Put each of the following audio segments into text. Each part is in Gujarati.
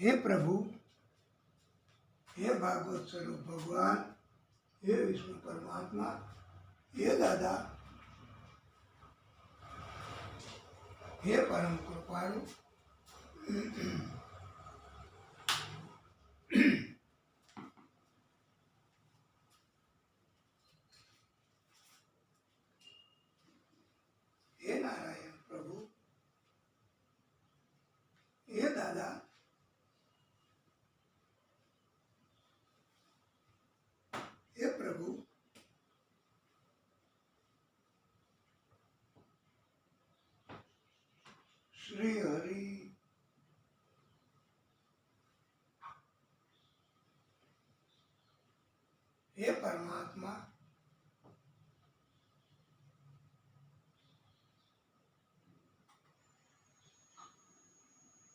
हे प्रभु, हे भागवत स्वरूप भगवान, हे विष्णु परमात्मा, हे दादा, हे परम कृपालु, हे नारायण प्रभु, हे दादा, हे प्रभु, श्री हरि, हे परमात्मा,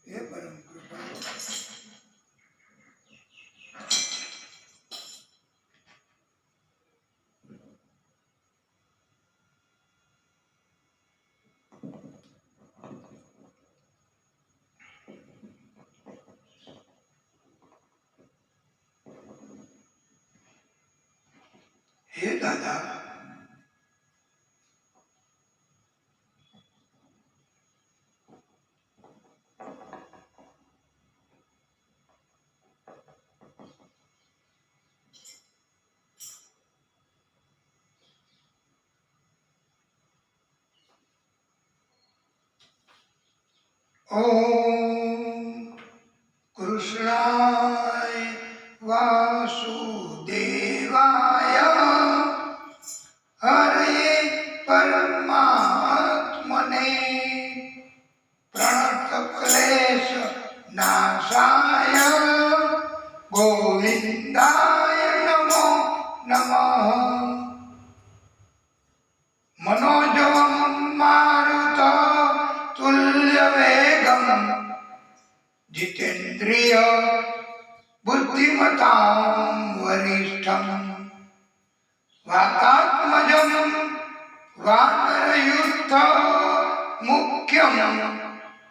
हे परम कृपालु, हे दादा, ओम कृष्णाय वासुदेवाय हरे परमात्मने प्रणतक्लेश नाशाय गोविंदाय नमो नमः। मनोजवं मारुत तुल्यवेगं जितेन्द्रिय बुद्धिमतां वरिष्ठं वातात्मजं वानरयूथ मुख्यं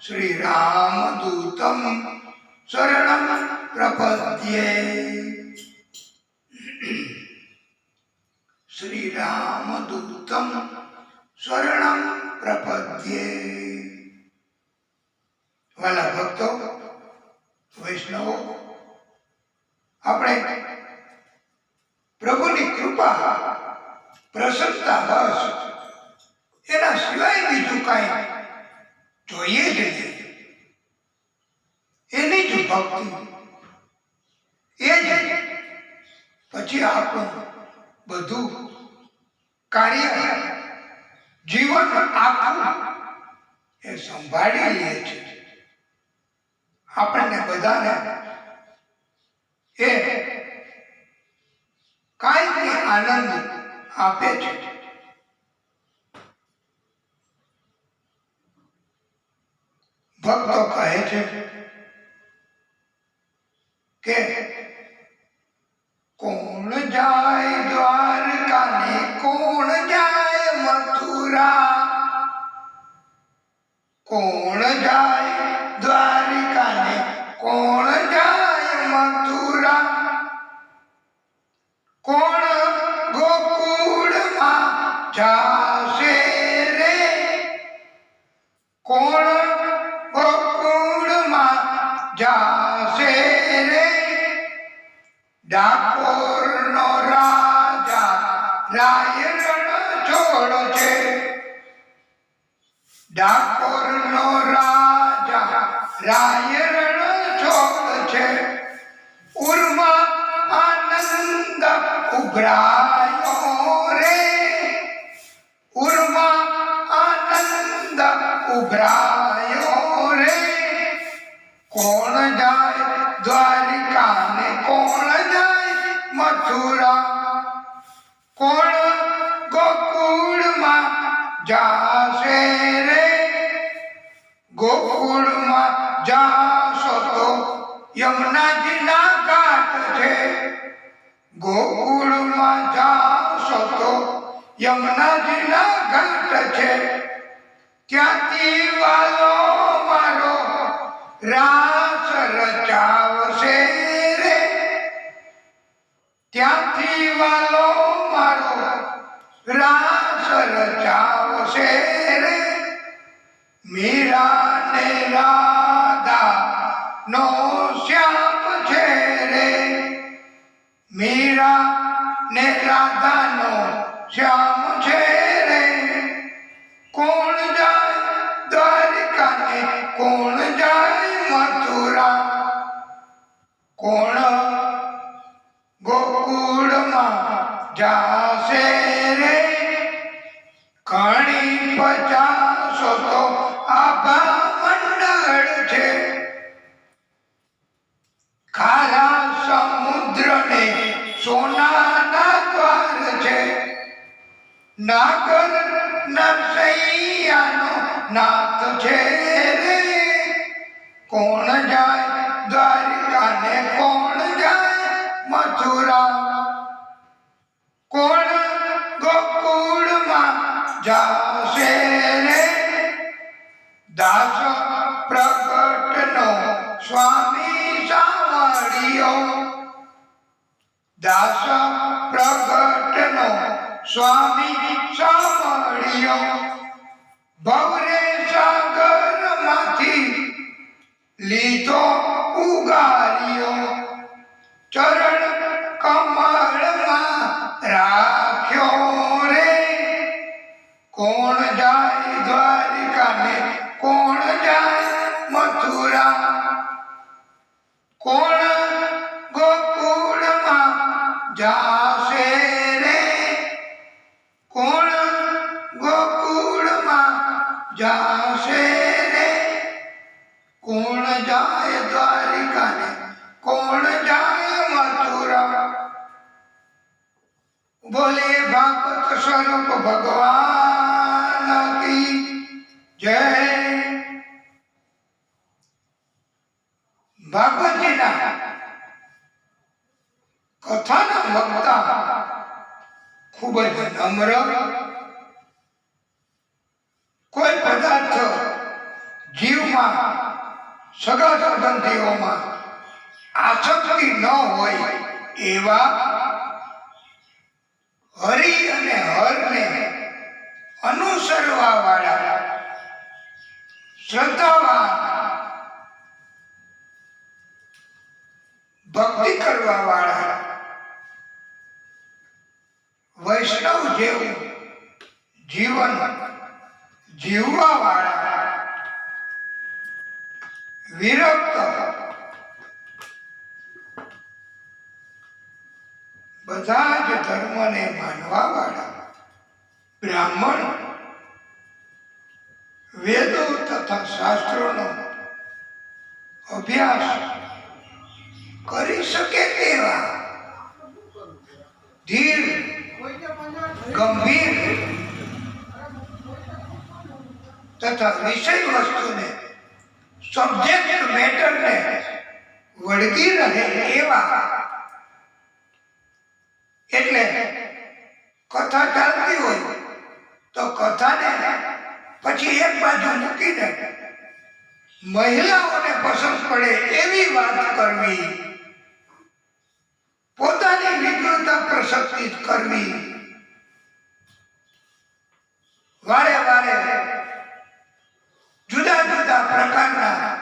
श्रीरामदूतं शरणं प्रपद्ये। श्रीरामदूतं शरणं प्रपद्ये। वाला भक्तो वैष्णवो, આપણે પ્રભુની કૃપા પ્રસન્નતા બસ એના સિવાય બીજું કાંઈ જોઈએ જ નહીં. એની જ ભક્તિ, એ જ પછી આપણું બધું કાર્ય જીવન આખું એ સંભાળી લે છે. આપણને બધાને એ કાયમી આનંદ આપે છે. ભક્તો કહે છે કે કોણ જાય દ્વારકા ને કોણ જાય મથુરા, કોણ જાય દ્વારકા ને કોણ જાય મથુરા, કોણ ગોકુળમાં જાશે રે, કોણ ગોકુળમાં જાશે રે, ડાકોરનો રાજા રાય રણ છોડ છે, ડાકોરનો રાજા રાય રણ છોડ છે, ઉર્મા આનંદ ઉભરાયો રે, ઉર્મા આનંદ ઉભરાયો રે, કોણ જાય દ્વારિકા ને કોણ જાય મથુરા, કોણ ગોકુળમાં જાશે રે, ગોકુળમાં જાશો તો યમુનાજીના ઘાટ છે, ગોકુળમાં જાશો તો યમુનાજીના ઘાટ છે, ત્યાંથી વાલો મારો રાસ રચા નો શ્યામ છે રે, મીરા ને રાધાનો શ્યામ છે રે, કોણ જાય દ્વારિકા ને કોણ જાય મથુરા, કોણ ગોકુળમાં જાશે રે, ઘણી 50 તો આભા મંડળ છે, ખારા સમુદ્રને સોનાના દ્વાર છે, નાગર નરસૈયાનો નાથ છે રે, કોણ જાય દ્વારિકા ને કોણ જાય મથુરા, કોણ ગોકુળમાં જાશે રે, દાસ પ્રગટનો સ્વામી સાવળિયો, દાસ પ્રગટનો સ્વામી સાવળિયો, ભવરે સાગરમાંથી લીધો ઉગાર્યો, ચરણ કમળમાં રાખ્યો રે, કોણ જાય દ્વારિકા ને કોણ જાય મથુરા, કોણ ગોકુળમાં જાશે રે, કોણ ગોકુળમાં જાશે રે, કોણ જાય દ્વારિકા ને કોણ જાય મથુરા, બોલે ભાગવત સ્વરૂપ ભગવાન કી જય। ભાગવતજીના કથાના વક્તા ખૂબ જ નમ્ર, કોઈ પદાર્થ જીવમાં સગા સંબંધીઓમાં આસક્તિ ન હોય એવા હરિ અને હરને અનુસરવા વાળા શ્રદ્ધાવાન, ભક્તિ કરવા વાળા વૈષ્ણવ જેવું જીવન જીવવા વાળા વિરક્ત બધા જ ધર્મને માનવા વાળા બ્રાહ્મણ વેદો તથા શાસ્ત્રોનો અભ્યાસ કરી શકે તેવા ધીર ગંભીર તથા વિષય વસ્તુને સબ્જેક્ટ મેટરને વળગી રહે એવા, એટલે કથા ચાલતી હોય તો કથાને પછી એક બાજુ મૂકીને મહિલાઓને પસંદ પડે એવી વાત કરવી, પોતાની વિકૃતા પ્રસક્તિ કરવી, વારે વારે જુદા જુદા પ્રકારના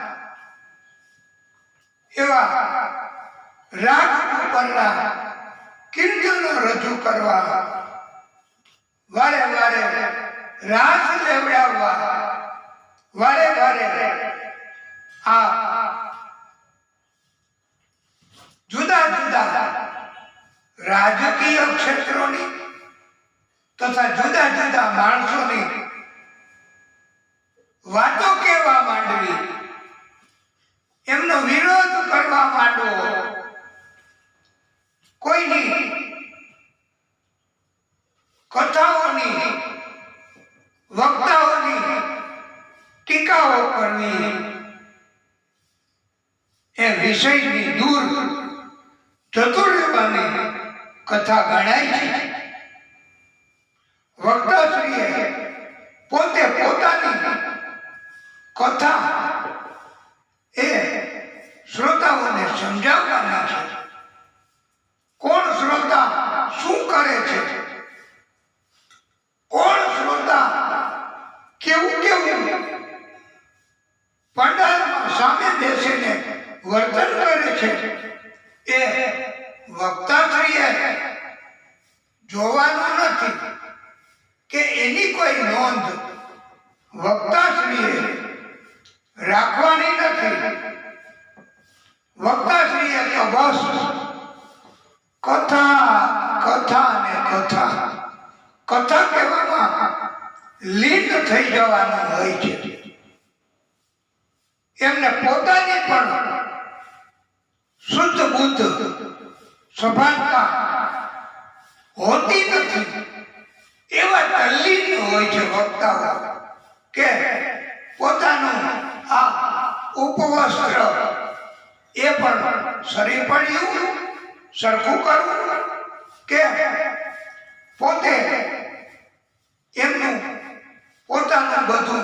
એવા રાગ ઉપરના કીર્તનો રજૂ કરવા, વારે વારે રાસ લેવડાવવા, વારે વારે આ જુદા જુદા રાજકીય ક્ષેત્રોની તથા જુદા જુદા માણસોની વાતો કહેવા માંડવી, એમનો વિરોધ કરવા માંડવો, કોઈની કથાઓની વક્તાઓની ટીકાઓ કરવી, એ વિષયની દૂર જતું રહેવાની કથા ગણાય છે। વક્તાશ્રીએ પોતે પોતાની કથા એ શ્રોતાઓને સમજાવવાના છે। કોણ શ્રોતા શું કરે છે, કોણ શ્રોતા કેવું કેવું પંડાલમાં સામે બેસીને વર્તન કરે છે એ વક્તાશ્રીએ જોવાનું નથી કે એની કોઈ નોંધ વક્તાશ્રીએ રાખવાની નથી. વક્તાશ્રીએ તો બસ કથા કથા ને કથા કથા કહેવામાં લીન થઈ જવાનું હોય છે. એમને પોતાની પણ શુદ્ધ બુદ્ધ સભાનતા હોતી નથી. એવા તલ્લીન હોય છે વક્તાઓ કે પોતાનું આ ઉપવસ્ત્ર એ પણ સરી પડ્યું સરખું કરવું કે પોતે એમનું પોતાનું બધું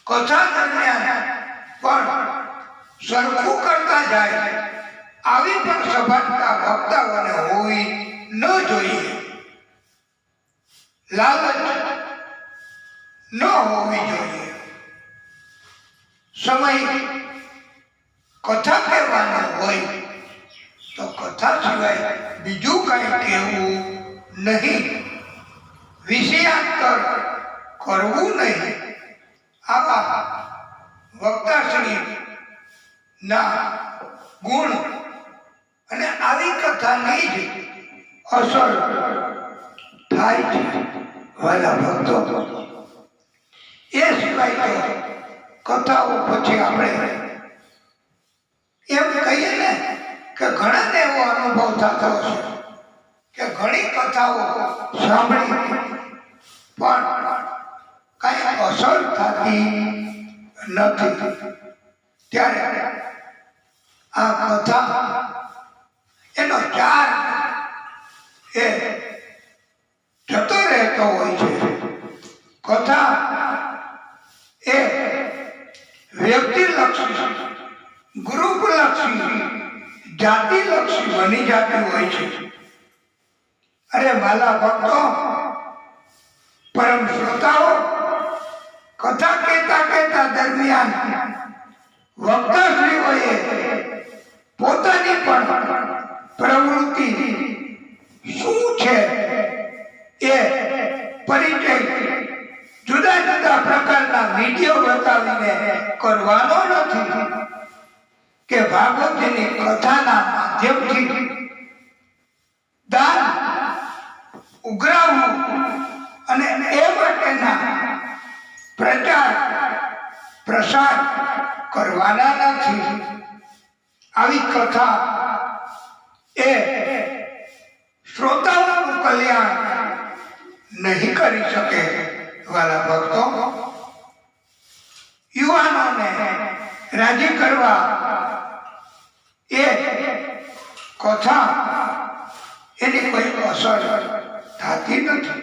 કથા દરમિયાન પણ સરખું કરતા જાય. આવી પણ સભાનતા વક્તાઓને હોવી ન જોઈએ. લાલચ ન હોવી જોઈએ. સમય કથા કહેવાનો હોય તો કથા સિવાય બીજું કંઈ કહેવું નહીં. વિષયાંતર કરવું નહીં. આવા વક્તાશ્રી ના ગુણ અને આવી કથાની જ અસર થાય છે વાલા ભક્તો. એ સિવાય તો કથાઓ પછી આપણે એમ કહીએ ને કે ઘણાને એવો અનુભવ થતો હશે કે ઘણી કથાઓ સાંભળી પણ કઈ અસર થતી નથી. ત્યારે આ કથા એનો ચાર એ જતો રહેતો હોય છે. કથા એ વ્યક્તિલક્ષી, ગ્રુપલક્ષી, જાતિલક્ષી બની જતી હોય છે. અરે વાલા ભક્તો, પરમ શ્રોતાઓ, કથા કહેતા કહેતા દરમિયાન વક્તાશ્રીઓએ પોતાની પણ પ્રવૃત્તિ શું છે એ પરિચય જુદા જુદા પ્રકારના વિડીયો બતાવીને કરવાનો નથી કે ભાગવતની કથાના માધ્યમથી દાન ઉઘરાવવું અને એ માટેના પ્રચાર પ્રસાર કરવાના નથી. આવી કથા એ શ્રોતાઓનું કલ્યાણ નહીં કરી શકે. વાલા ભક્તો, યુવાનોને રાજી કરવા એ કથા એની કોઈ અસર થતી નથી.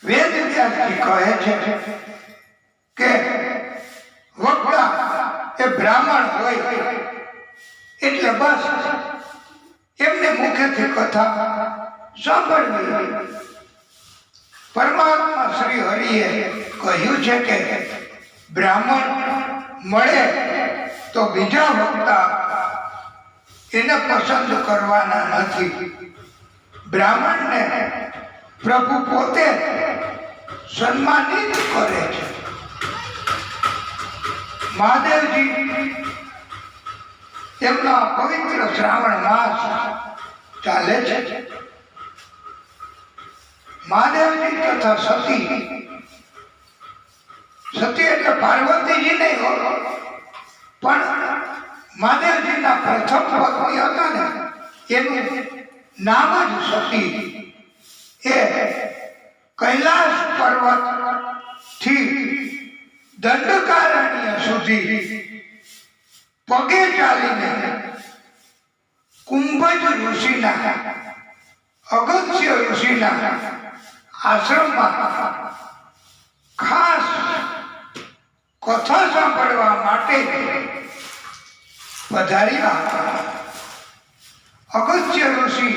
વેદ વ્યાસજી કહે છે કે વક્તા એ બ્રાહ્મણ હોય એટલે બસ એમને મુખેથી કથા સાંભળવી. પરમાત્મા શ્રી હરિએ કહ્યું છે કે બ્રાહ્મણ મળે તો બીજા વક્તા એને પસંદ કરવાના નથી. બ્રાહ્મણને પ્રભુ પોતે સન્માનિત કરે છે. મહાદેવજી તેમનો પવિત્ર શ્રાવણ માસ ચાલે છે. મહાદેવજી તથા સતી, સતી એટલે પાર્વતીજી નહીં હોય, પણ મહાદેવજીના પ્રથમ પત્ની હતા ને એનું નામ જ સતી. એ કૈલાસ પર્વત થી દંડકારણ્ય સુધી પગે ચાલીને કુંભજ ઋષિના, અગસ્ત્ય ઋષિના આશ્રમમાં ખાસ કથા સાંભળવા માટે પધાર્યા હતા. અગસ્ત્ય ઋષિ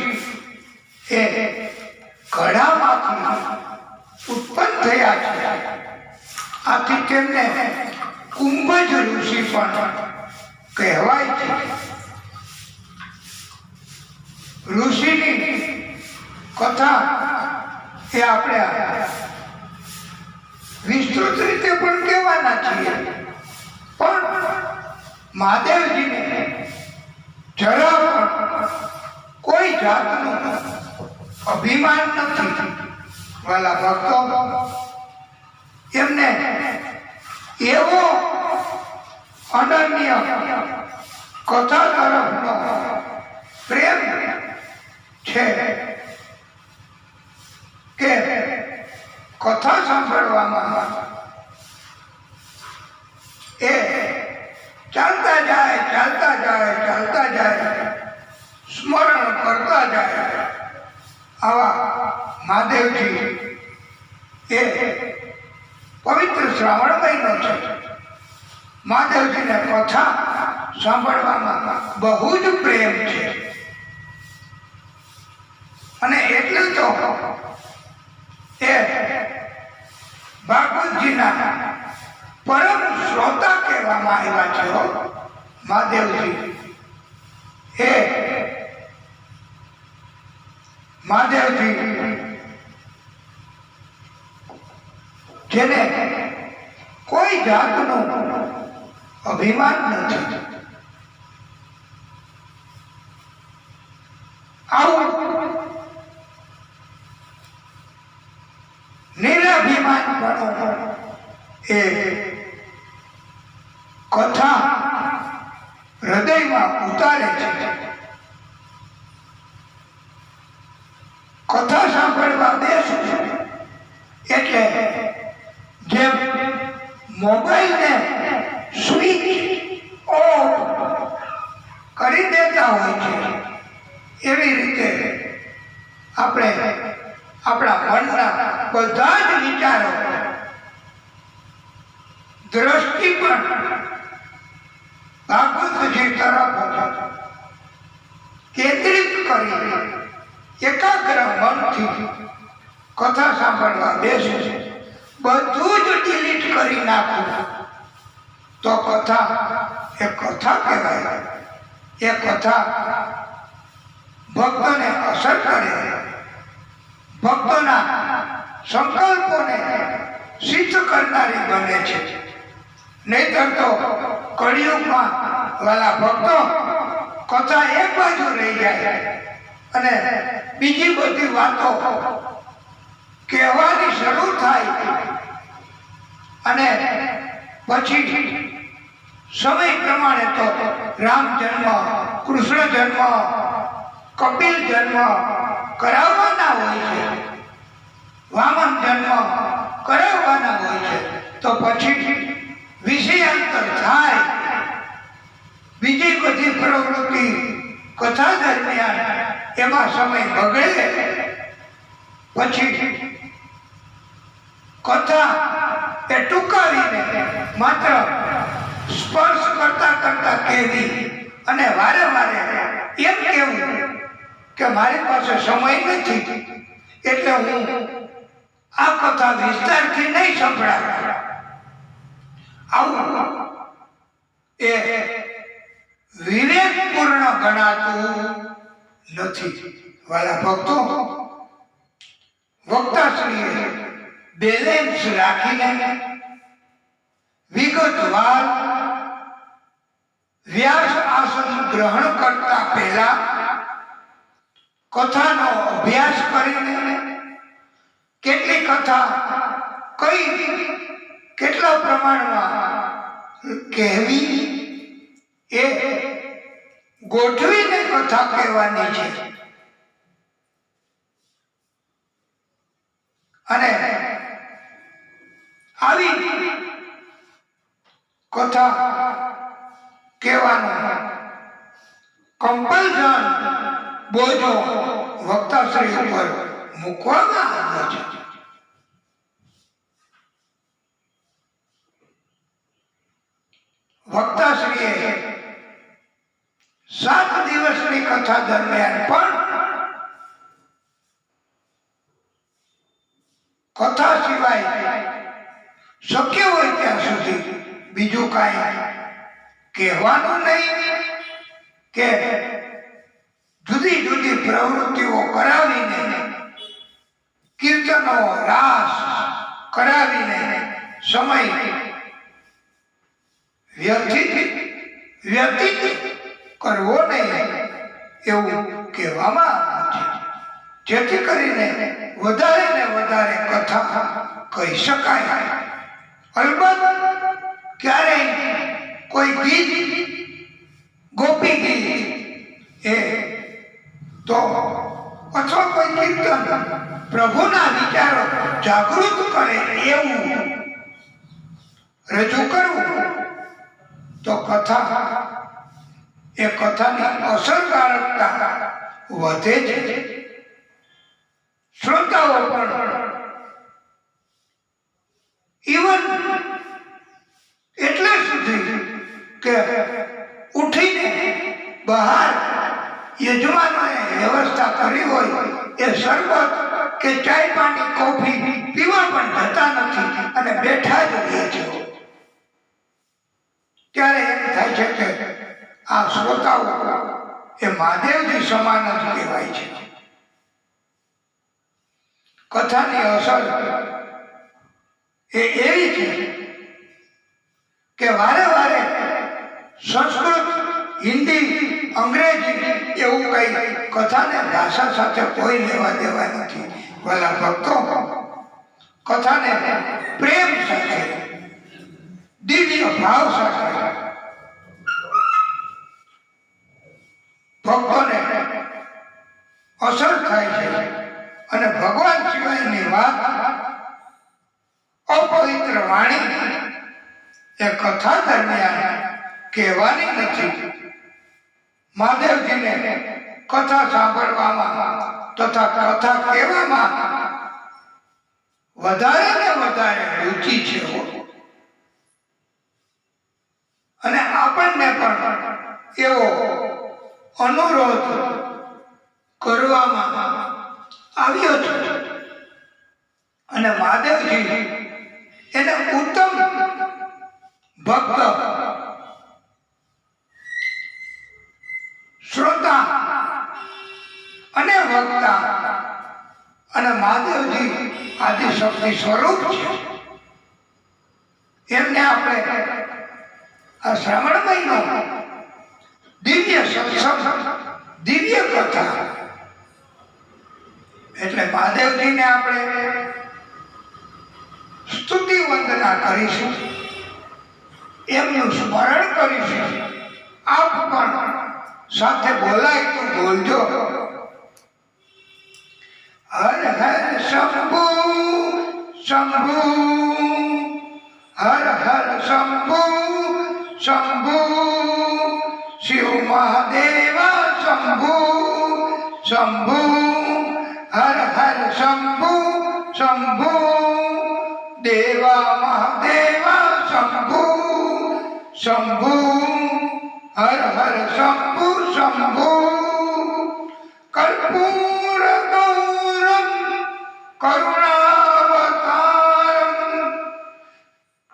એ ઘડામાંથી ઉત્પન્ન થયા છે. આથી તેમને કુંભજ ઋષિ પણ કહેવાય છે. ઋષિની કથા એ આપણે વિસ્તૃત રીતે પણ કહેવાના છીએ, પણ મહાદેવજીને જરા પણ કોઈ જાતનું અભિમાન નથી. વાલા ભક્તો, એમને એવો અનન્ય કથા તરફનો પ્રેમ છે કે કથા સાંભળવામાં એ ચાલતા જાય, સ્મરણ કરતા જાય. આવા મહાદેવજી એ પવિત્ર શ્રાવણ મહિનો છે. મહાદેવજીને કથા સાંભળવામાં બહુ જ પ્રેમ છે. અને એટલે તો એ ભાગવતજીના પરમ શ્રોતા કહેવામાં આવ્યા છે. મહાદેવજી એ મહાદેવજી જેને કોઈ જાતનું અભિમાન નથી. આવું નિરાભિમાન પણ એ કથા હૃદયમાં ઉતારે છે. કથા સાંભળવા બેસું એટલે જેમ મોબાઈલને સ્વિચ ઓફ કરી દેતા હોય છે, એવી રીતે આપણે આપણા મનના બધા જ વિચારો, દ્રષ્ટિ પણ ભાગવતજી તરફ કેન્દ્રિત કરી એકાગ્ર મનથી કથા સાંભળવા બેસે છે. બધું જ ડિલીટ કરી નાખવું તો કથા એ કથા કહેવાય. એ કથા ભક્તોને અસર કરે, ભક્તોના સંકલ્પોને સિદ્ધ કરનારી બને છે. નહીતર તો કળિયુગમાં વાલા ભક્તો કથા એક બાજુ રહી જાય અને બીજી બધી વાતો કહેવાની શરૂ થાય અને પછી સમય પ્રમાણે તો રામ જન્મ, કૃષ્ણ જન્મ, કપિલ જન્મ કરાવવાના હોય છે, વામન જન્મ કરાવવાના હોય છે. તો પછી વિષયાંતર થાય, બીજી બધી પ્રવૃત્તિ કથા દરમિયાન એમાં સમય બગડે. પછી કથા એ ટૂંકાવીને માત્ર સ્પર્શ કરતા કરતા કહેવી અને વારે વારે એમ કહેવું કે મારી પાસે સમય નથી એટલે હું આ કથા વિસ્તારથી નહીં સંભળાવું. આવું એ વિવેકપૂર્ણ ગણાતું નથી. વાલા ભક્તો, વક્તાશ્રીએ બેલેન્સ રાખીને વિગતવાર વ્યાસ આસન ગ્રહણ કરતા પહેલા કથાનો અભ્યાસ કરીને કેટલી કથા કેટલા પ્રમાણમાં કહેવી એ ગોઠવીને કથા કહેવાની છે. અને આવી કથા કહેવાનું કમ્પલ્સન બોજો વક્તાશ્રી ઉપર મૂકવામાં આવ્યો છે. વક્તાશ્રીએ 7 દિવસની કથા દરમિયાન પણ કથા સિવાય શક્ય હોય ત્યાં સુધી બીજું કાંઈ કહેવાનું નહીં કે જુદી જુદી પ્રવૃત્તિઓ કરાવીને, કીર્તનો રાસ કરાવીને સમય વ્યતીત કરવો નહીં એવું કહેવામાં આવ્યું છે, જેથી કરીને વધારે ને વધારે કથા કહી શકાય. અલબત્ત ક્યારેય કોઈ ગીત, ગોપી ગીત એ તો અથવા કોઈ કીર્તન પ્રભુના વિચારો જાગૃત કરે એવું રજૂ કરવું તો કથા એ કથાની અસરકારકતા વધે છે. શ્રોતાઓ પણ ઇવન એટલે સુધી કે ઉઠીને બહાર યજમાનોએ વ્યવસ્થા કરી હોય એ શરબત કે ચાય પાણી કોફી પીવા પણ જતા નથી અને બેઠા જ રહે છે. ત્યારે એમ થાય છે કે આ શ્રોતાઓ એ મહાદેવજી સમાન જ કહેવાય છે. કથાની અસર એ એવી છે કે વારે વારે સંસ્કૃત, હિન્દી, અંગ્રેજી એવું કઈ કથાને ભાષા સાથે કોઈ લેવા દેવા નથી. ભલા ભક્તો, કથાને પ્રેમ સાથે, દિવ્ય ભાવ સાથે ભક્તોને અસર થાય છે અને ભગવાન સિવાયની વાત, અપવિત્ર વાણી એ કથા દરમિયાન કહેવાની નથી. મહાદેવજીને કથા સાંભળવામાં તથા કથા કહેવામાં વધારે ને વધારે રુચિ છે અને આપણને પણ એવો અનુરોધ કરવામાં આવ્યો છે અને મહાદેવજી એને ઉત્તમ ભક્ત, શ્રોતા અને વક્તા અને મહાદેવજી આદિશક્તિ સ્વરૂપ છે. એમને આપણે આ શ્રાવણ મહિનો દિવ્ય સત્સંગ, દિવ્ય કથા એટલે મહાદેવજીને આપણે સ્તુતિ વંદના કરીશું, એમનું સ્મરણ કરીશું. આપ પણ સાથે બોલાય તો બોલજો. હર હર શંભુ શંભુ, હર હર શંભુ શંભુ, શિવ મહાદેવ શંભુ શંભુ, હર હર શંભુ શંભુ, દેવા મહાદેવ શંભુ શંભુ, હર હર શંભુ શંભુ. કર્પૂર ગૌરમ કરુણાવતારમ,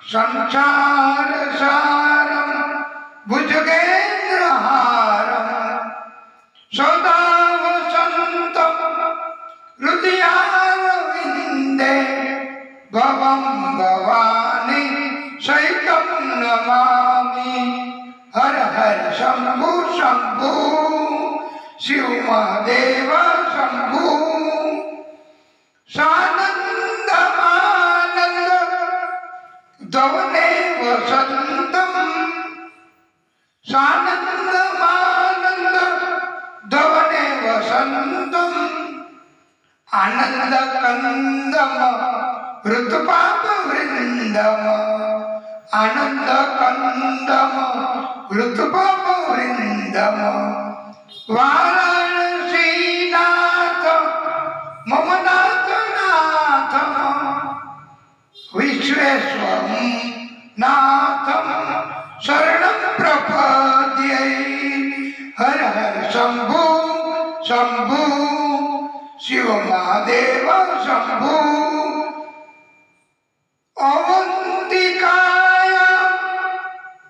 સંસાર સારમ ભુજગેન્દ્રહારમ, સદા વસંતમ હૃદયારવિંદે, ભવમ ભવાની સૈકમ નમામિ. હર હર શંભુ શંભુ, શિવ મહાદેવ શંભુ. સાનંદમાનંદ ધવને વસંતમ, સાનંદમાનંદ ધવને વસંતમ, આનંદ કંદમ વૃતપાપ વૃંદમ, આનંદ કંદમ વૃતપાપ વૃંદમ. વારાણસીનાથ મમ નાથ નાથમ, વિશ્વેશ્વરમ નાથમ શરણમ પ્રપદ્યે. હર હર શંભુ શંભુ, શિવ મહાદેવ શંભુ. અવંતિકાય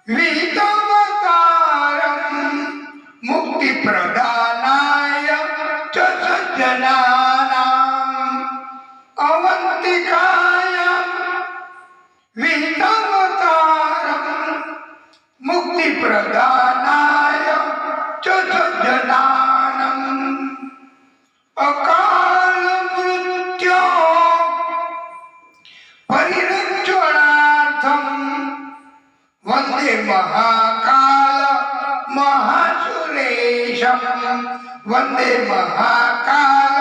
વિતવતા योगेशं वंदे महाकाल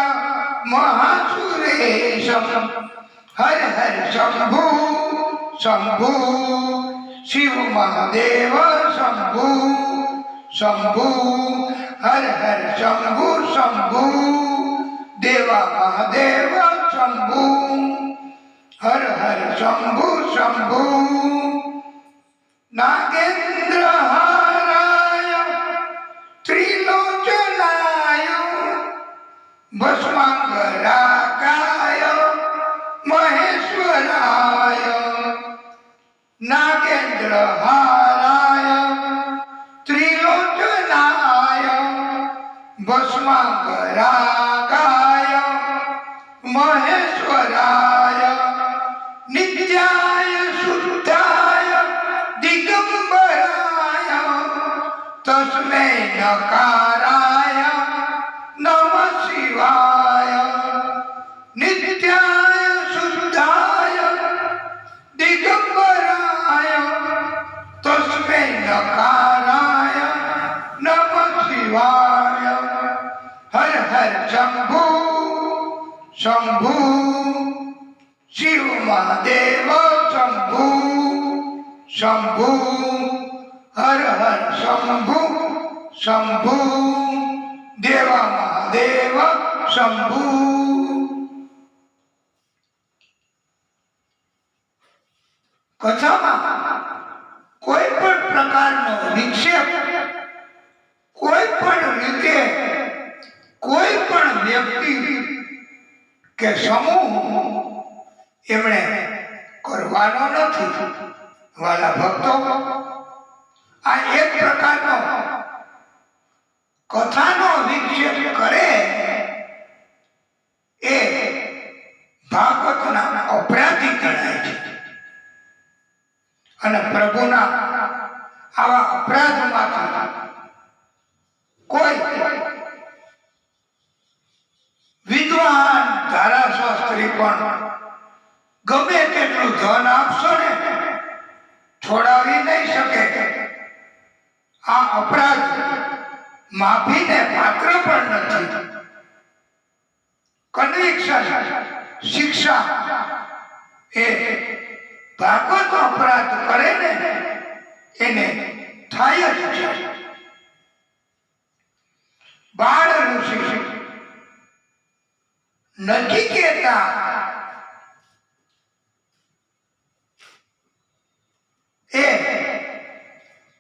महासुरेशं हर हर शंभु शंभु शिव महादेव शंभु शंभु हर हर शंभु शंभु देवा महादेव शंभु हर हर शंभु शंभु नागेंद्र हाराय त्रिलोचनाय भस्मांगरागाय महेश्वराय नागेंद्र हाराय त्रिलोचनाय भस्मांगरागाय महेश्वराय नित्याय शुद्धाय दिगंबराय तस्मै नकाराय नमः शिवाय नित्याय शुद्धाय दिगंबराय तस्मै नकाराय नमः शिवाय हर हर शंभु शंभु शिव महादेव शंभु शंभु हर हर शंभु शंभु देवा महादेव शंभु। कथाમાં કોઈ પણ પ્રકારનો વિક્ષેપ કોઈ પણ રીતે કોઈ પણ વ્યક્તિ કે સમૂહ એમણે કરવાનો નથી। વાલા ભક્તો, આ એક પ્રકારનો કથાનો વિક્ષેપ કરે એ ભાગવતના અપરાધી ગણાય છે અને પ્રભુના આવા અપરાધમાંથી કોઈ વિદ્વાન ધારાશાસ્ત્રી પણ ગમે તેટલું ધન આપશો ને છોડાવી નહીં શકે। આ અપરાધ માફીને પાત્ર પણ નથી। કન્વિક્શન શિક્ષા એ ભાગવત અપરાધ કરે ને એને થાય જ છે। બાળ ઋષિ નચિકેતા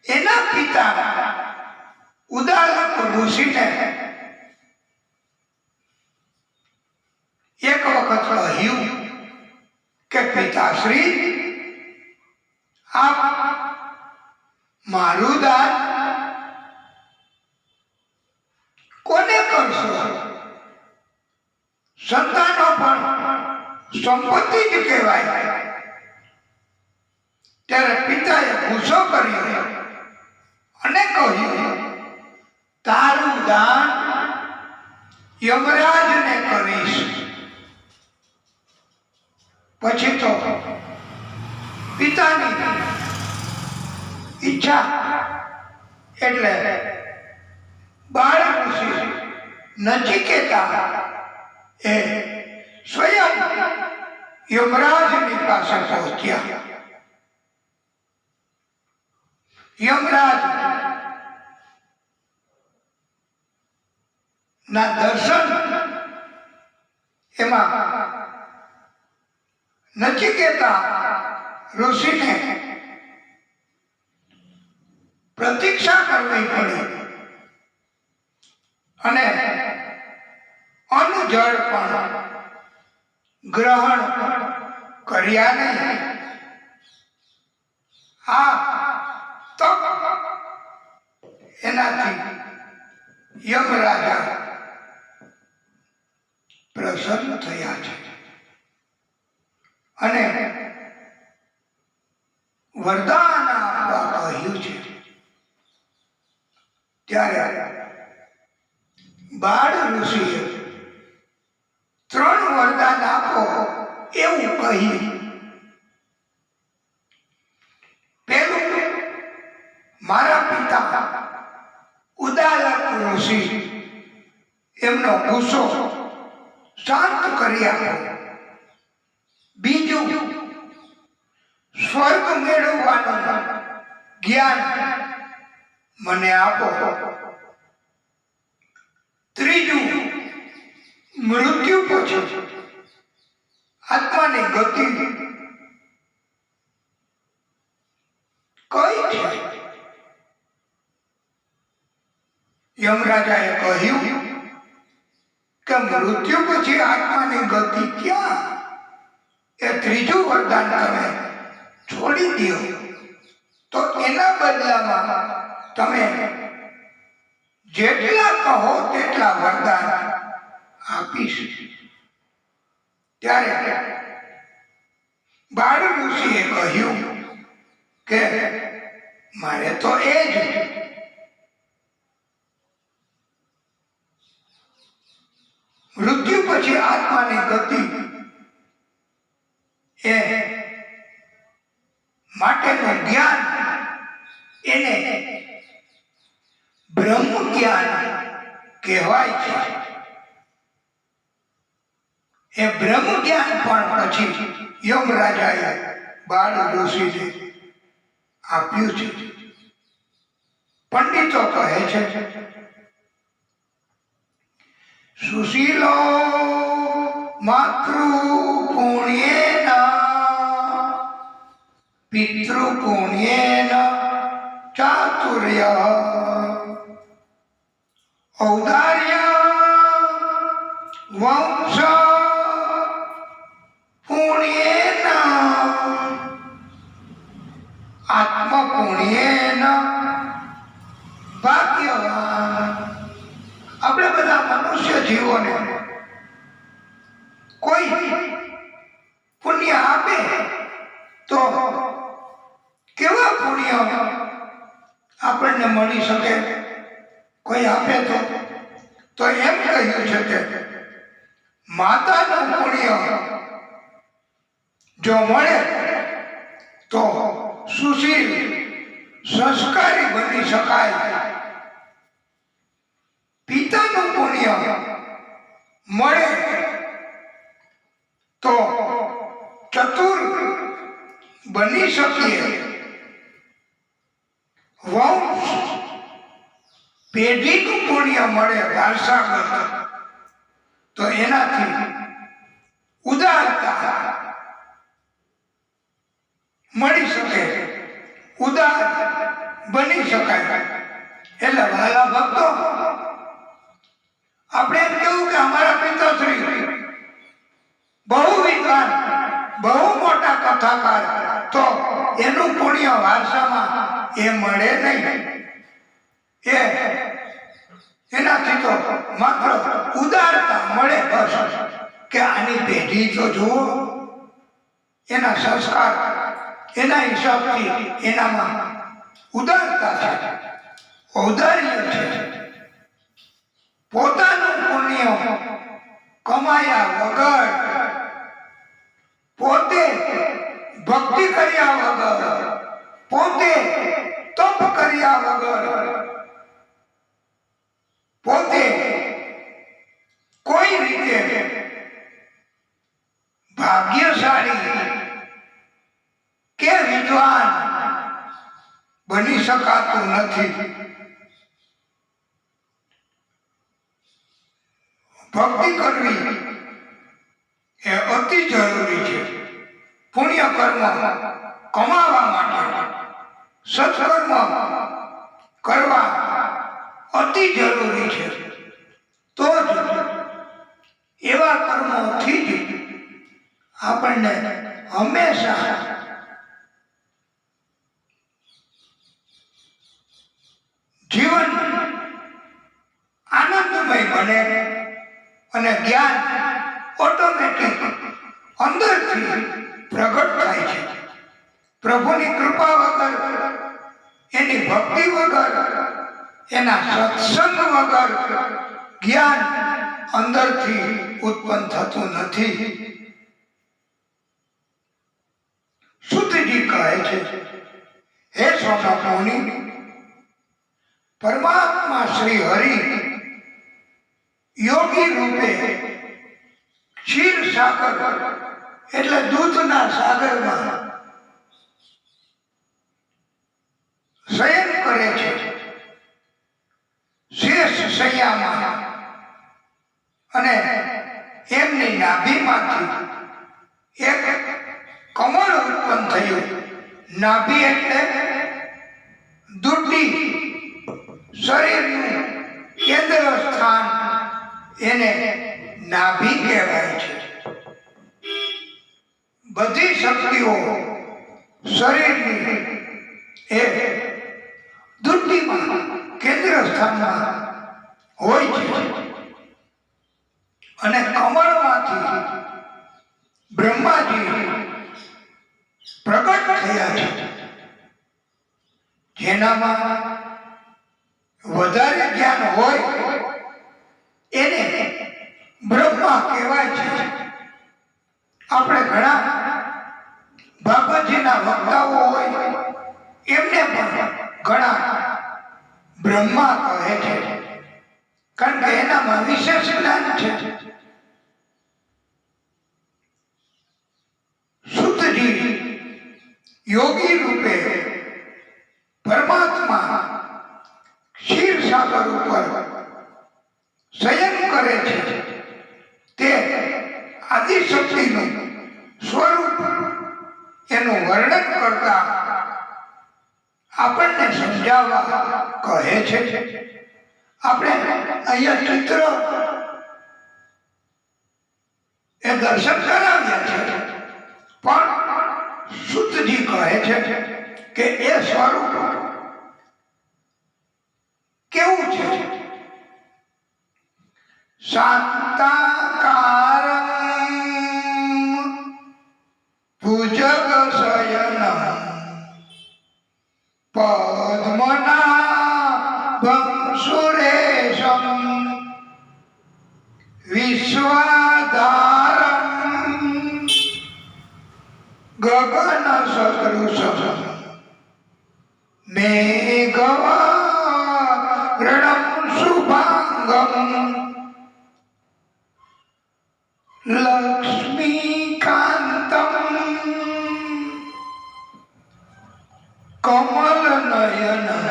એના પિતા ઉદાલક ઋષિને એક વખત કહ્યું કે પિતાશ્રી, આપ મારું દાન કોને કરશો? સંતાનો પણ સંપત્તિ જ કહેવાય। ત્યારે પિતાએ ગુસ્સો કર્યો અને કહ્યું, તારું દાન યમરાજને કરીશ। પછી તો પિતાની ઈચ્છા એટલે બાળ ઋષિ નચિકેતા એ સ્વયં યમરાજની પાસે પહોંચ્યા। યમરાજ ના દર્શન એમાં નચિકેતા ઋષિને પ્રતીક્ષા કરવી પડી અને અન્નજળ પણ ગ્રહણ કર્યા નહીં। આ તપ એનાથી યમરાજા પ્રસન્ન થયા છે અને વરદાન આપવા કહ્યું છે। ત્યારે બાળ ઋષિએ 3 વરદાન આપો એવું કહ્યું। પહેલું, મારા પિતા ઉદાલક ઋષિ એમનો ગુસ્સો શાંત કરી આપો. બીજું, સ્વર્ગ મેળવવાનું જ્ઞાન મને આપો. ત્રીજું, મૃત્યુ પછી આત્માની ગતિ કઈ છે? યમરાજાએ કહ્યું કે મૃત્યુ પછી આત્માની ગતિ ક્યાં? એ ત્રીજું વરદાન તમે છોડી દો તો એના બદલામાં તમે જેટલા કહો તેટલા વરદાન આપીશ. ત્યારે બાળ ઋષિએ કહ્યું કે મારે તો એ જ મૃત્યુ પછી આત્માની ગતિ એ માટેનું જ્ઞાન, એને બ્રહ્મ જ્ઞાન કહેવાય છે. એ બ્રહ્મ જ્ઞાન પણ પછી યમરાજાએ બાળ ઋષિને આપ્યું છે. પંડિતો કહે છે, સુશીલો માતૃ પુણ્યેન પિતૃ પુણ્યેન ચાતુર્ય ઔદાર્ય વંશ પુણ્યેન આત્મ પુણ્યેન ભાગ્યવાન. આપણે બધા મનુષ્ય જીવોને કોઈ પુણ્ય આપે તો કેવા પુણ્ય આપણને મળી શકે? કોઈ આપે તો એમ કહ્યું છે કે માતાનું પુણ્ય જો મળે તો સુશીલ સંસ્કારી બની શકાય. પિતાનું પુણ્ય મળે તો ચતુર બની શકીએ. વંશ પેઢીનું પુણ્ય મળે વારસાગત તો એનાથી ઉદારતા મળી શકે, ઉદાર બની શકાય. એટલે વહાલા ભક્તો, આપણે એમ કેવું કે અમારા પિતાશ્રી બહુ વિદ્વાન, બહુ મોટા કથાકાર, તો એનું પુણ્ય વારસામાં એ મળે નહીં. એનાથી તો માત્ર ઉદારતા મળે બસ, કે આની પેઢી તો જુઓ, એના સંસ્કાર, એના હિસાબથી એનામાં ઉદારતા છે, ઔદાર્ય છે. પોતાનું પુણ્ય કમાયા વગર, પોતે ભક્તિ કર્યા વગર, પોતે તપ કર્યા વગર, પોતે કોઈ રીતે ભાગ્યશાળી કે વિદ્વાન બની શકાતું નથી. ભક્તિ કરવી એ અતિ જરૂરી છે. પુણ્ય કર્મ કમાવા માટે સત્કર્મ કરવા અતિ જરૂરી છે. તો જ એવા કર્મોથી જ આપણને હંમેશા જીવન આનંદમય બને અને જ્ઞાન ઓટોમેટિક અંદરથી પ્રગટ થાય છે. પ્રભુની કૃપા વગર, એની ભક્તિ વગર, એના સત્સંગ વગર જ્ઞાન અંદરથી ઉત્પન્ન થતું નથી. સુતજી કહે છે, હે સોનક મુનિ, પરમાત્મા શ્રી હરિ યોગી રૂપે ક્ષીર સાગર એટલે દૂધના સાગરમાં શયન કરે છે. શેષ શૈયામાં અને એમની નાભીમાંથી એક કમળ ઉત્પન્ન થયું. નાભી એટલે દુડી, શરીરનું કેન્દ્ર સ્થાન, એને નાભી કહેવાય છે. બધી શક્તિઓ શરીરની એ દુડીમાં કેન્દ્ર સ્થાનમાં હોય છે. અને કમળમાંથી બ્રહ્માજી પ્રગટ થયા છે. જેનામાં વધારે જ્ઞાન હોય એને બ્રહ્મા કહેવાય છે. આપણે ઘણા બાબાજીના વક્તાઓ હોય એમને પણ ઘણા બ્રહ્મા કહે છે, કારણ કે એનામાં વિશેષ જ્ઞાન છે. શુદ્ધજી યોગી રૂપે પરમાત્મા ક્ષીર સાગર ઉપર શયન કરે છે. તે આદિશક્તિનું સ્વરૂપ એનું વર્ણન કરતા આપણને સમજાવવા કહે છે. આપણે અહીંયા ચિત્ર એ દર્શન કરાવ્યા છે, પણ શુદ્ધજી કહે છે કે એ સ્વરૂપ કેવું છે? શાંતાકારમ ભુજગ શયનમ પદ્મનાભં સુરેશમ વિશ્વાધારમ ગગન સદૃશમ મેઘવારણમ શુભાંગમ લક્ષ્મીકાંતમ કમલનયનમ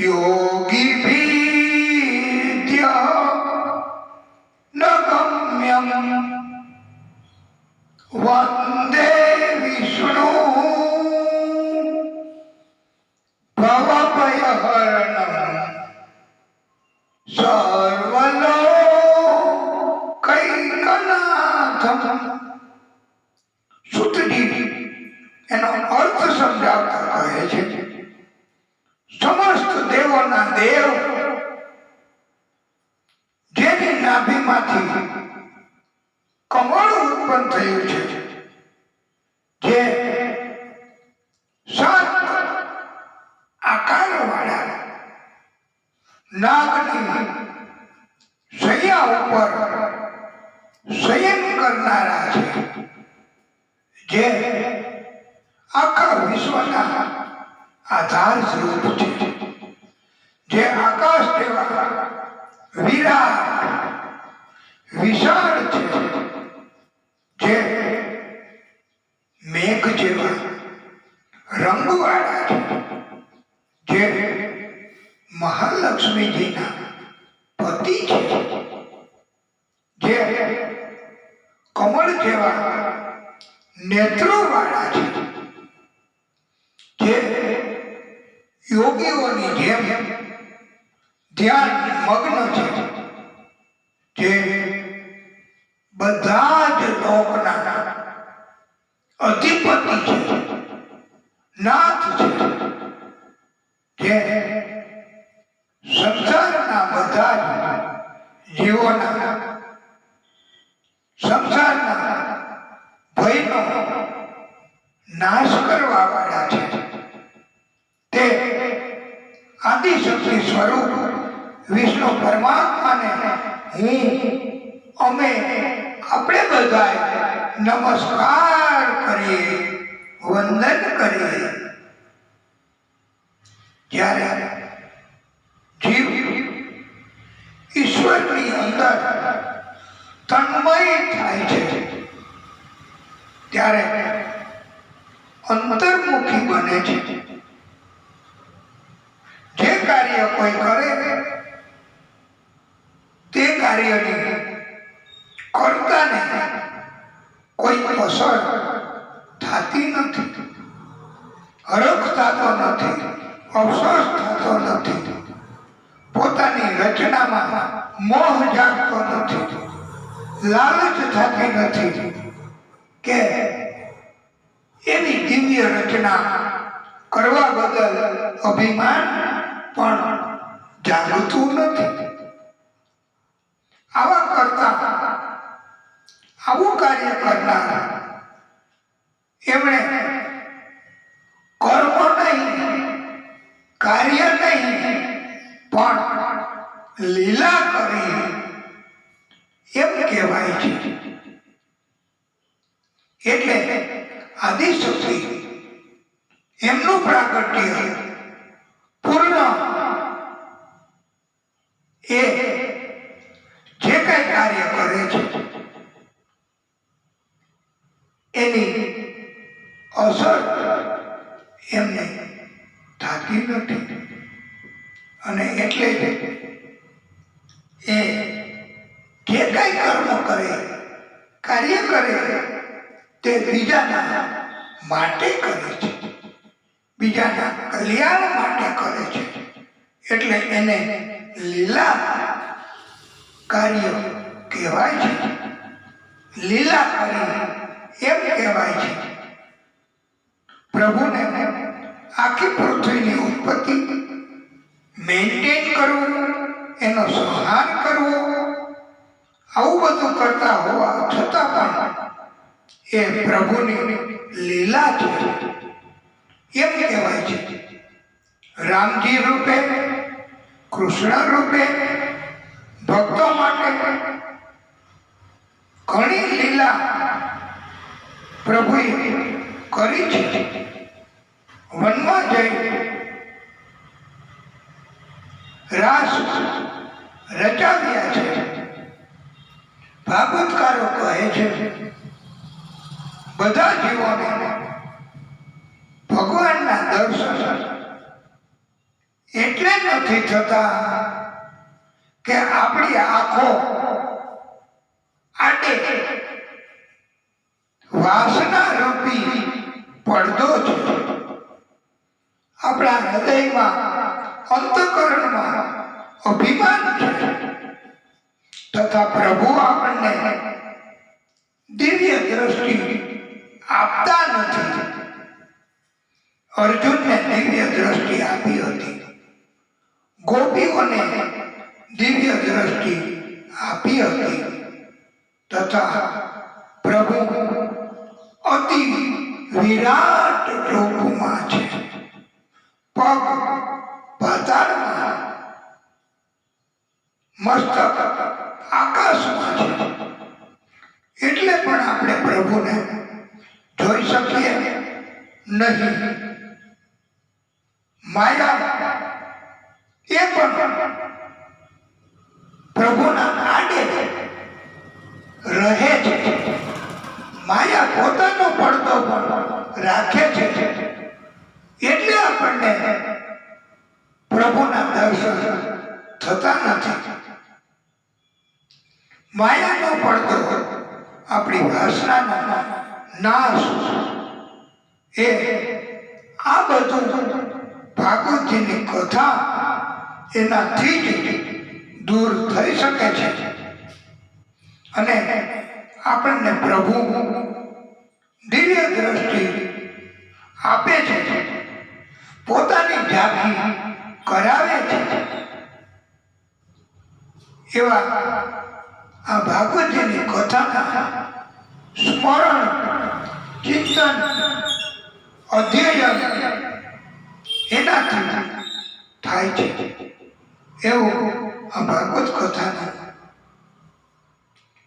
યોગીભીત્ય નગમ્યમ વંદે વિષ્ણુ ભવભયહરણમ સર્વલોકૈકનાથમ. શુદ્ધજી એનો અર્થ સમજાવતા કહે છે, સમસ્ત દેવોના દેવ જેની નાભીમાંથી કમળ ઉત્પન્ન થયું છે, જે 7 આકારવાળા નાગની શૈયા ઉપર શયન કરનારા છે, જે આખા વિશ્વના આધાર સ્વરૂપ છે, જે આકાશ જેવા વિરાટ વિશાળ છે, જે મેઘ જેવા રંગવાળા છે, જે મહાલક્ષ્મીજીના પતિ છે, જે કમળ જેવા નેત્રોવાળા છે, જે યોગીઓની જેમ ધ્યાન મગ્ન છે, જે બધા જ લોકના અધિપતિ છે, નાથ છે, જે સંસારના બધા જ જીવોના સંસારના ભયનો નાશ કરવા વાળા છે. તે આદિશક્તિ સ્વરૂપ વિષ્ણુ પરમાત્માને અમે આપણે બધા નમસ્કાર કરીએ, વંદન કરીએ. જ્યારે જીવ ત્યારે અંતર્મુખી બને છે. જે કાર્ય કોઈ કરે તે કાર્યની કર્તાને કોઈ અસર થતી નથી, હરખ થતો નથી, અફસોસ થતો નથી, પોતાની રચનામાં મોહ જાગતો નથી, લાલચ થતી નથી કે એની દિવ્ય રચના કરવા બદલ અભિમાન પણ જાગતું નથી. આવા કરતા આવું કાર્ય કરનાર એમણે કર્મ નહીં, કાર્ય નહીં, પણ લીલા કરી એમ કહેવાય છે. એટલે આદિશક્તિ એમનું પ્રાગટ્ય પૂર્ણ એ જે કઈ કાર્ય કરે છે એની અસર એમને થતી નથી. અને એટલે એ જે કઈ કર્મ કરે, કાર્ય કરે તે બીજાના માટે કરે છે, બીજાના કલ્યાણ માટે કરે છે. એટલે એને લીલા કાર્ય કહેવાય છે, લીલા કાર્ય એમ કહેવાય છે. પ્રભુને આખી પૃથ્વીની ઉત્પત્તિ મેન્ટેન કરવું, એનો સંહાર કરવો, આવું બધું કરતા હોવા છતાં પણ એ પ્રભુની લીલા છે એમ કહેવાય છે. રામજી રૂપે, કૃષ્ણ રૂપે ભક્તો માટે ઘણી લીલા પ્રભુએ કરી છે. વનમાં જઈ રાસ રચાવ્યા છે. ભાગવતકારો કહે છે બધા જીવોને ભગવાનના દર્શન એટલે નથી થતા કે આપણી આંખો આડે વાસના રૂપી પડદો છે. આપણા હૃદયમાં, અંતઃકરણમાં અભિમાન છે, તથા પ્રભુ આપણને દિવ્ય દ્રષ્ટિ આપતા નથી. અર્જુનને દિવ્ય દ્રષ્ટિ આપી હતી, ગોપીઓને દિવ્ય દ્રષ્ટિ આપી હતી, તથા પ્રભુ અતિ વિરાટ રૂપમાં છે. પગ પાતાળમાં, મસ્તક આકાશમાં છે. એટલે પણ આપણે પ્રભુને જોઈ શકીએ નહીં. માયા એ પણ પ્રભુના આડે રહે છે. માયા પોતાનો પડદો પણ રાખે છે. એટલે આપણને પ્રભુના દર્શન થતા નથી. માયાનો પડદો આપણી વાસનાનો નાશ એ આ બધું ભાગવતજીની કથા એનાથી જ દૂર થઈ શકે છે. અને આપણને પ્રભુ દિવ્ય દ્રષ્ટિ આપે છે, પોતાની ઝાંખી કરાવે છે. એવા આ ભાગવતજીની કથાના સ્મરણ, ચિંતન, અધ્યયન એનાથી થાય છે. એવું આ ભાગવત કથાનું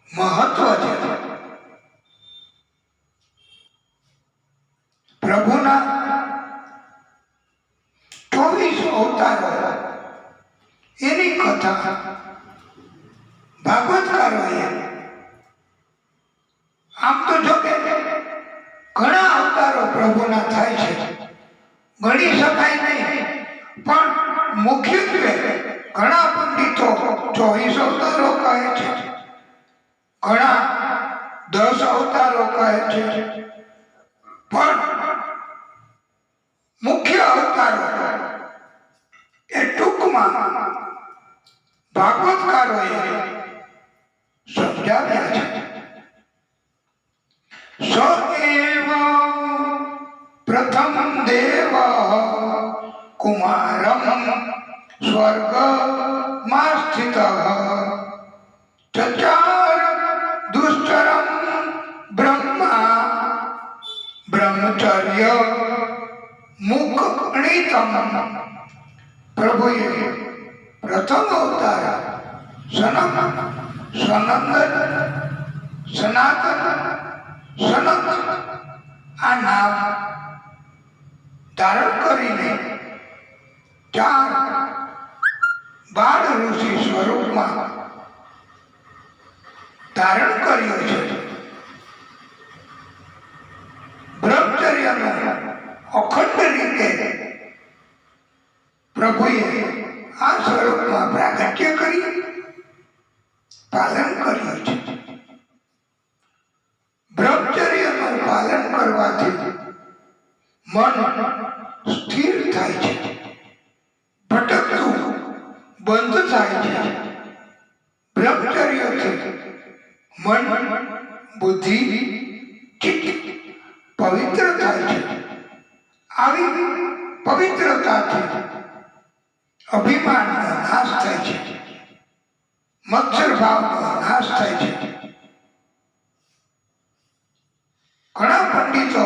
મહત્વ છે. પ્રભુના 24 અવતારો એની કથા ભાગવતકારોએ આમ તો જો કે પ્રભુના થાય છે, ગણી શકાય નહીં. પણ મુખ્યત્વે ઘણા પંડિતો 24 અવતારો કહે છે, ઘણા 10 અવતારો કહે છે, પણ મુખ્ય અવતારો એ ટૂંકમાં ભાગવતકારોએ સમજાવ્યા છે. સ એવ પ્રથમ દેવ કુમારમ સ્વર્ગમાં સ્થિતઃ ચચાર દુષ્કરમ બ્રહ્મા બ્રહ્મચર્ય મુક્તિતમ. પ્રભુએ પ્રથમ અવતાર સનાતન સનત આ નામ ધારણ કરીને 12 ઋષિ સ્વરૂપમાં ધારણ કર્યો છે. બ્રહ્મચર્યનો અખંડ રીતે પ્રભુએ આ સ્વરૂપમાં પ્રાગટ્ય કરી પાલન કર્યું છે. બ્રહ્મચર્યનું પાલન કરવાથી મન સ્થિર થાય છે, ભટકતું બંધ થાય છે. બ્રહ્મચર્યથી મન, બુદ્ધિ, ચિત્ત પવિત્ર થાય છે. આવી પવિત્રતાથી અભિમાનનો નાશ થાય છે, મત્સર ભાવનો નાશ થાય છે. ઘણા પંડિતો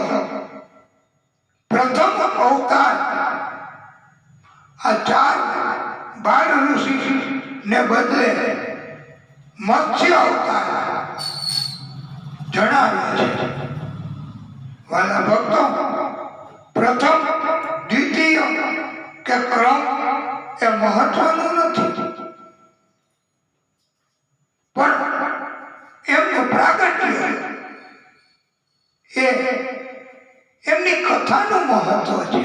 પ્રથમ અવતાર આ 12 ઋષિ ને બદલે મત્સ્ય અવતાર જણાવે છે. વાલા ભક્તો, પ્રથમ, દ્વિતીય કે ક્રમ એ મહત્વનું નથી, પણ એમનું પ્રાગટ્ય એ એમની કથાનું મહત્વ છે.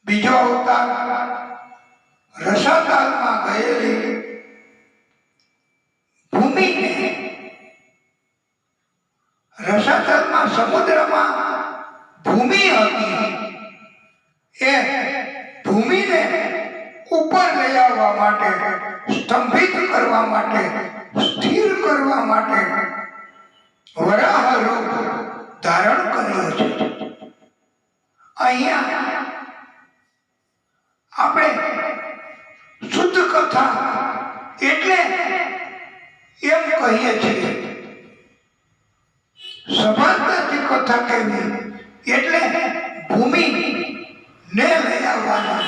બીજો અવતાર રસાતાલમાં ગયેલી ભૂમિને, રસાતલમાં સમુદ્રમાં ભૂમિ હતી, એ ભૂમિને ઉપર લઈ આવવા માટે, સ્તંભિત કરવા માટે, સ્થિર કરવા માટે વરાહ રૂપ ધારણ કર્યો છે. અહીંયા આપણે શુદ્ધ કથા એટલે એમ કહીએ છીએ. સભાનતાથી કથા કહેવી એટલે ભૂમિ ને લઈ આવવાનું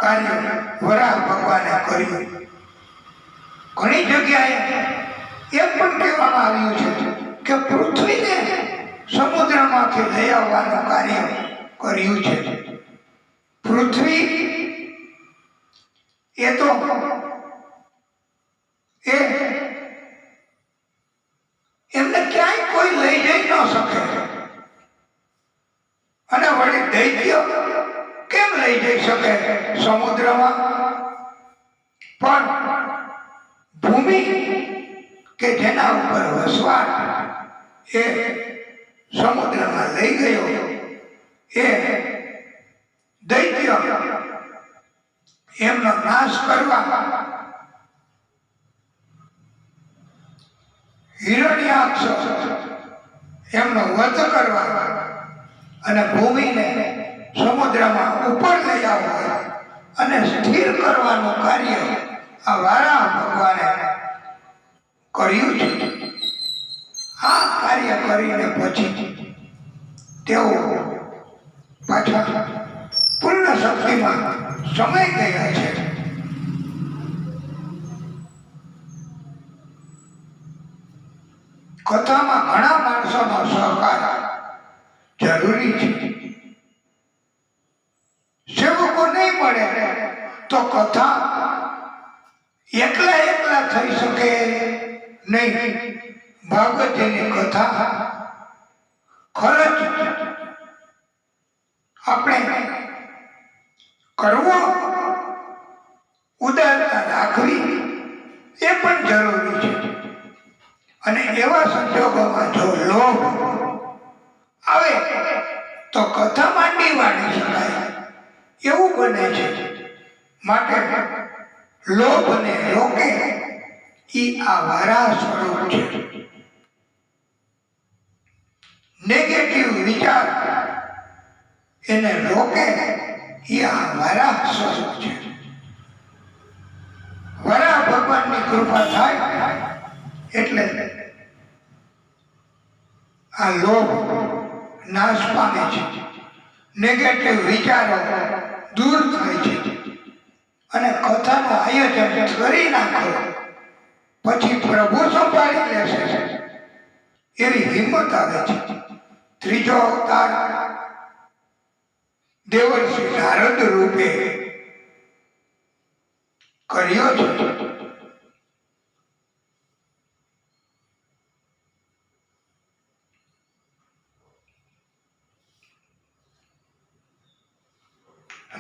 કાર્ય વરાહ ભગવાને કર્યું. ઘણી જગ્યાએ એમ પણ કહેવામાં આવ્યું છે કે પૃથ્વીને સમુદ્રમાંથી લઈ આવવાનું કાર્ય કર્યું છે. પૃથ્વી એ તો એમને ક્યાંય કોઈ લઈ જઈ ન શકે, અને વળી દૈત્ય કેમ લઈ જઈ શકે સમુદ્રમાં? પણ ભૂમિ કે જેના ઉપર વસવાટ એ સમુદ્રમાં લઈ ગયો, એ દૈત્ય એમનો નાશ કરવા હિરણ્યાક્ષ એમનો વધ કરવા અને ભૂમિને સમુદ્રમાં ઉપર લઈ આવવા અને સ્થિર કરવાનું કાર્ય આ વારાહ ભગવાને કર્યું છે. આ કાર્ય કરીને પછી તેઓ પાછા પૂર્ણ શક્તિમાં સમય ગયા છે. કથામાં ઘણા માણસોનો સહકાર જરૂરી છે. સેવકો નહીં મળે તો કથા એકલા થઈ શકે નહીં. ભાગવતજીની કથા ખર્ચ આપણે કરવો, ઉદારતા રાખવી એ પણ જરૂરી છે. અને એવા સંજોગોમાં જો લોભ આવે તો કથા માંડી વાળી શકાય એવું બને છે. માટે લોભને રોકે ઈ આ વારા સ્વરૂપ છે. નેગેટિવ વિચાર એને રોકે ઈ આ વારા સ્વરૂપ છે. વરા ભગવાનની કૃપા થાય એટલે આ લોભ નાશ પામે છે, નેગેટિવ વિચારો દૂર થાય છે અને કથાનું આયોજન કરી નાખો પછી પ્રભુ સંભાળી લેશે એવી હિંમત આવે છે. ત્રીજો અવતાર દેવર્ષિ નારદ રૂપે કર્યો છે.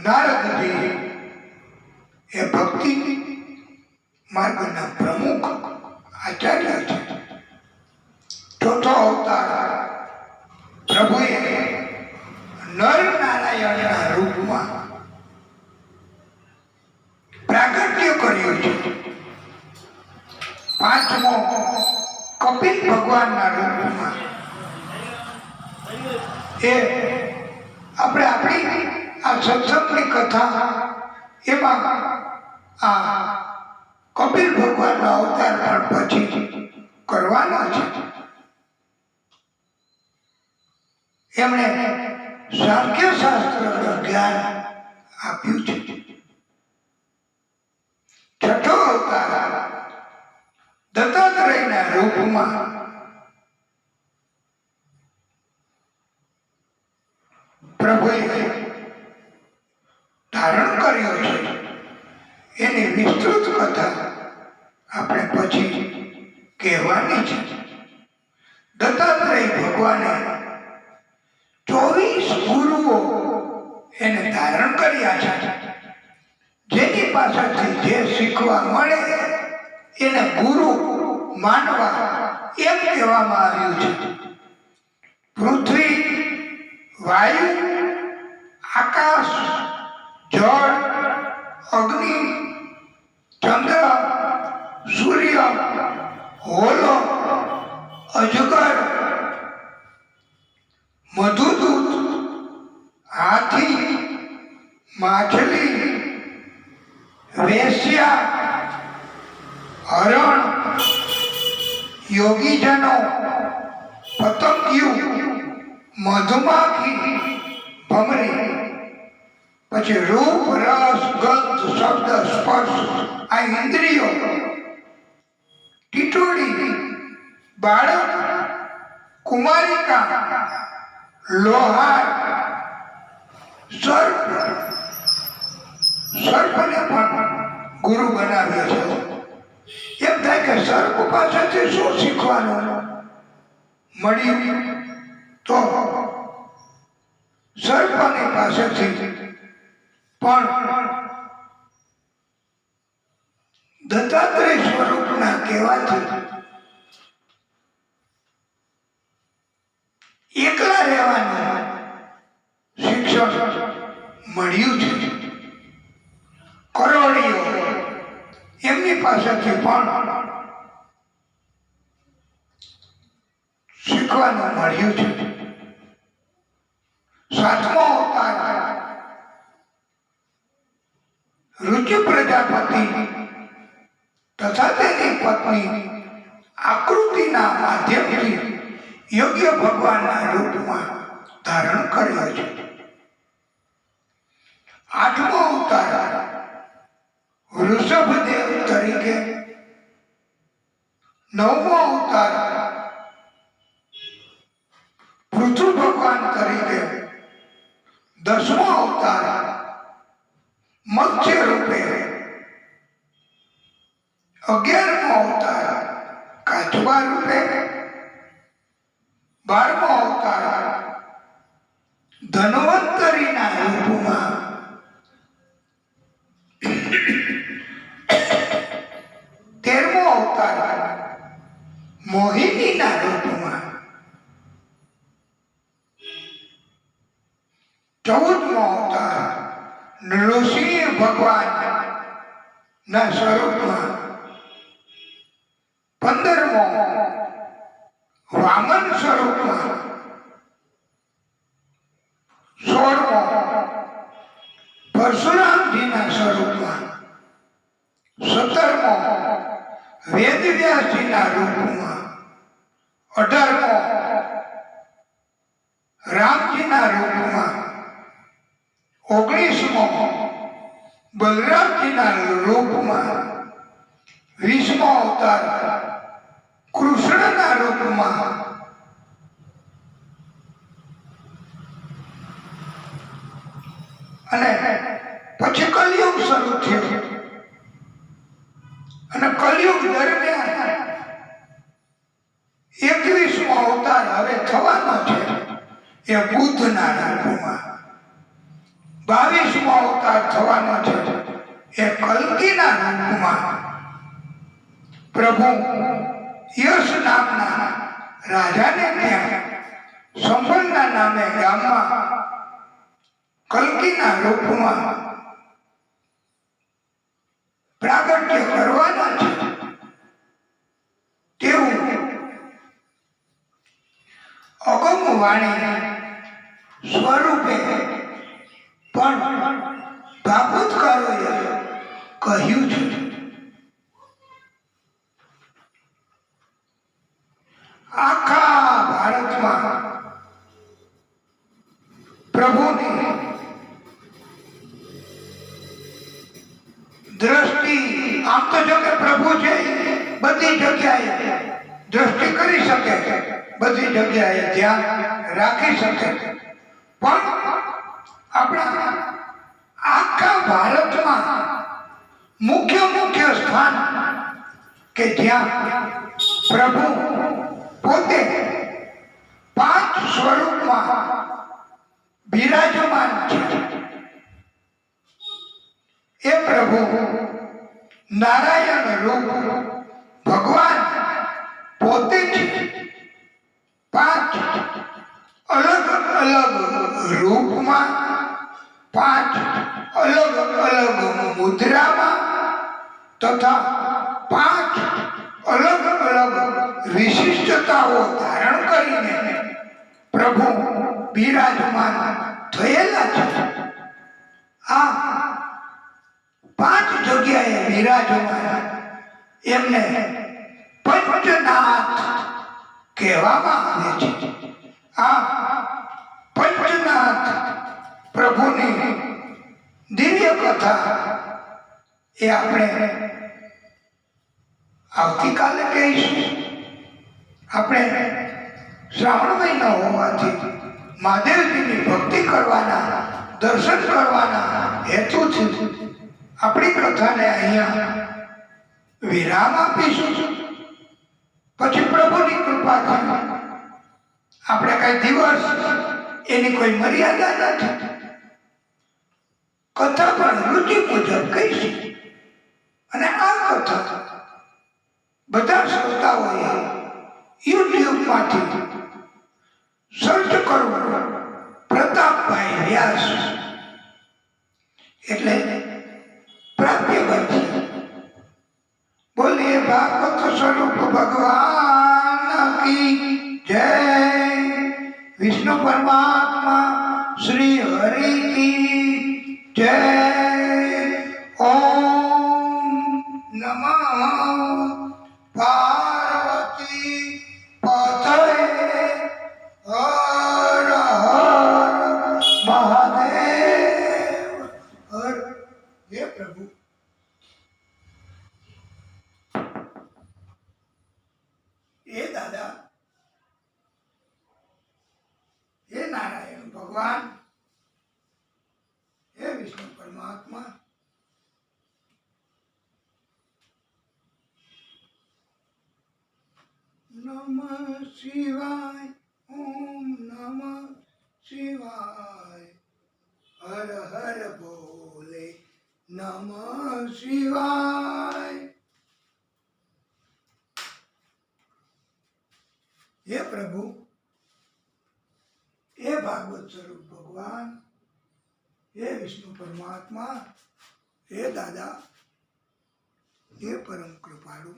નારદજી એ ભક્તિ માર્ગના પ્રમુખ આચાર્ય છે. ચોથો અવતાર પ્રભુએ નર નારાયણના રૂપમાં પ્રાગટ્ય કર્યું છે. પાંચમો કપિલ ભગવાનના રૂપમાં એ આપણે આપણી આ સત્સંગની કથા એમાં આ કપિલ ભગવાનનો અવતાર પણ પછી કરવાનો છે. એમણે સાંખ્ય શાસ્ત્રનું જ્ઞાન આપ્યું છે. છઠ્ઠો અવતાર દત્તાત્રેયના રૂપમાં પ્રભુએ ધારણ કર્યો છે. એની વિસ્તૃત કથા આપણે પછી કહેવાની છે. દત્તાત્રેય ભગવાને 24 ગુરુઓ એને ધારણ કર્યા છે. જેની પાસેથી જે શીખવા મળે એને ગુરુ માનવા એમ કહેવામાં આવ્યું છે. પૃથ્વી, વાયુ, આકાશ, જળ, અગ્નિ, ચંદ્ર, સૂર્ય, હોલો, અજગર, મધુદૂત, હાથી, માછલી, વેશ્યા, હરણ, યોગીજનો, પતંગિયું, મધુમાખી, ભમરી, પછી રૂપ, રસ, ગંધ, શબ્દ, સ્પર્શ આ ઇન્દ્રિયો, ટીટોડી, બાળક, કુમારિકા, લોહાર, સર્પને પણ ગુરુ બનાવ્યો છે. એમ થાય કે સર્પ પાસેથી શું શીખવાનું મળ્યું? તો સર્પની પાસેથી પણ દત્તાત્રેય સ્વરૂપના કહેવાથી એકલા રહેવાનું શિક્ષણ મળ્યું છે. કરોડીઓ એમની પાસેથી પણ શીખવાનું મળ્યું છે. સાતમો અવતાર રુચિ પ્રજાપતિ તથા તેની પત્ની આકૃતિના માધ્યમથી યોગ્ય ભગવાનના રૂપમાં ધારણ કર્યો છે. આઠમો અવતાર વૃષભદેવ તરીકે, નવમો અવતાર પૃથુ ભગવાન તરીકે, દસમો અવતાર મત્સ્ય રૂપે, 11મો અવતાર કાચબા રૂપે, 12મો અવતાર ધન્વંતરીના રૂપમાં, 13મો અવતાર મોહિનીના રૂપમાં, 14મો અવતાર નૃસિંહ ભગવાન ના સ્વરૂપમાં, 15મો વામન સ્વરૂપમાં, 16મો પરશુરામજીના સ્વરૂપમાં, 17મો વેદવ્યાસજીના રૂપમાં, 18મો રામજીના રૂપમાં, 19મો બલરામજીના રૂપમાં, 20મો અવતાર કૃષ્ણના રૂપમાં, અને પછી કલયુગ શરૂ થયો. અને કલયુગ દરમિયાન 21મો અવતાર હવે થવાનો છે એ બુદ્ધના રૂપમાં. 22મો અવતાર થવાનો છે એ કલ્કીના રૂપમાં. પ્રભુ યશ નામના રાજાને ત્યાં સંભળના નામે ગામમાં કલ્કીના રૂપમાં પ્રાગટ્ય કરવાના છે તેવું અગમ વાણી સ્વરૂપે પણ ભાગવતકારોએ કહ્યું છે. આખા ભારતમાં પ્રભુની દ્રષ્ટિ, આમ તો જો કે પ્રભુ છે બધી જગ્યાએ દ્રષ્ટિ કરી શકે, બધી જગ્યાએ ધ્યાન રાખી શકે, પણ આપણા આખા ભારતમાં મુખ્ય સ્થાન કે જ્યાં પ્રભુ પોતે 5 સ્વરૂપમાં બિરાજમાન છે એ પ્રભુ નારાયણ રૂપ ભગવાન પોતે જ 5 અલગ રૂપમાં, 5 અલગ મુદ્રામાં તથા 5 અલગ વિશિષ્ટતાઓ ધારણ કરીને પ્રભુ બિરાજમાન થયેલા છે. આ 5 જગ્યાએ બિરાજમાન એમને પંચનાથ કહેવામાં આવે છે. આ પંચનાથ પ્રભુની દિવ્ય કથા એ આપણે આવતીકાલે કહીશું. આપણે શ્રાવણ મહિનો હોવાથી મહાદેવજીની ભક્તિ કરવાના, દર્શન કરવાના હેતુથી આપણી કથાને અહીંયા વિરામ આપીશું. પછી પ્રભુની કૃપાથી આપણે કઈ દિવસ એની કોઈ મર્યાદા નથી, કથા પણ રુચિ મુજબ કહીશું. અને આ કથા બધા શ્રોતાઓએ યુટ્યુબમાંથી સર્ચ કરવું પ્રતાપભાઈ વ્યાસ એટલે પ્રાપ્ય બનશે. બોલીએ ભાગવત સ્વરૂપ ભગવાન કી જય. વિષ્ણુ પરમાત્મા શ્રી હરિ કી જય. ઓમ નમઃ પાર્વતી પતये. હર હર મહાદેવ. હર હે પ્રભુ. હે દાદા, હે નારાયણ ભગવાન, હે વિષ્ણુ પરમાત્મા, નમઃ શિવાય. ઓમ નમઃ शिवाय, हर हर बोले नमः शिवाय। हे प्रभु, हे भागवत स्वरूप भगवान, हे विष्णु परमात्मा, हे दादा, हे परम कृपाळु,